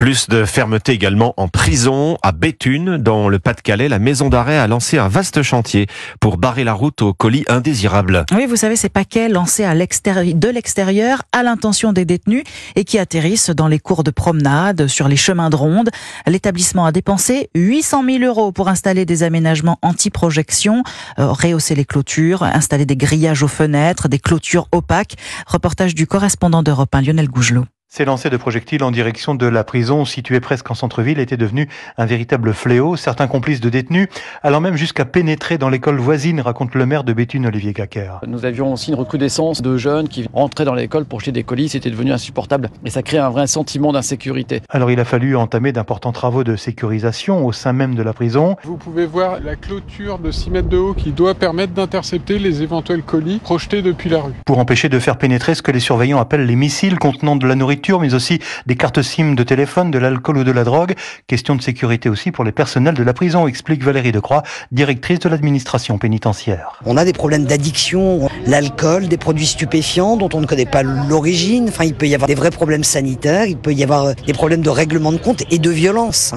Plus de fermeté également en prison. À Béthune, dans le Pas-de-Calais, la maison d'arrêt a lancé un vaste chantier pour barrer la route aux colis indésirables. Oui, vous savez, ces paquets lancés de l'extérieur à l'intention des détenus et qui atterrissent dans les cours de promenade, sur les chemins de ronde. L'établissement a dépensé 800 000 € pour installer des aménagements anti-projection, rehausser les clôtures, installer des grillages aux fenêtres, des clôtures opaques. Reportage du correspondant d'Europe 1, Lionel Gougelot. Ces lancers de projectiles en direction de la prison, située presque en centre-ville, étaient devenus un véritable fléau. Certains complices de détenus allant même jusqu'à pénétrer dans l'école voisine, raconte le maire de Béthune, Olivier Caquer. Nous avions aussi une recrudescence de jeunes qui rentraient dans l'école pour jeter des colis. C'était devenu insupportable et ça crée un vrai sentiment d'insécurité. Alors il a fallu entamer d'importants travaux de sécurisation au sein même de la prison. Vous pouvez voir la clôture de 6 mètres de haut qui doit permettre d'intercepter les éventuels colis projetés depuis la rue. Pour empêcher de faire pénétrer ce que les surveillants appellent les missiles contenant de la nourriture, mais aussi des cartes SIM de téléphone, de l'alcool ou de la drogue. Question de sécurité aussi pour les personnels de la prison, explique Valérie Decroix, directrice de l'administration pénitentiaire. On a des problèmes d'addiction, l'alcool, des produits stupéfiants dont on ne connaît pas l'origine. Enfin, il peut y avoir des vrais problèmes sanitaires, il peut y avoir des problèmes de règlement de compte et de violence.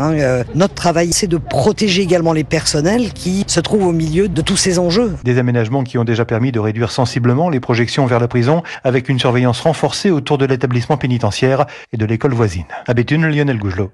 Notre travail, c'est de protéger également les personnels qui se trouvent au milieu de tous ces enjeux. Des aménagements qui ont déjà permis de réduire sensiblement les projections vers la prison, avec une surveillance renforcée autour de l'établissement pénitentiaire et de l'école voisine. À Béthune, Lionel Gougelot.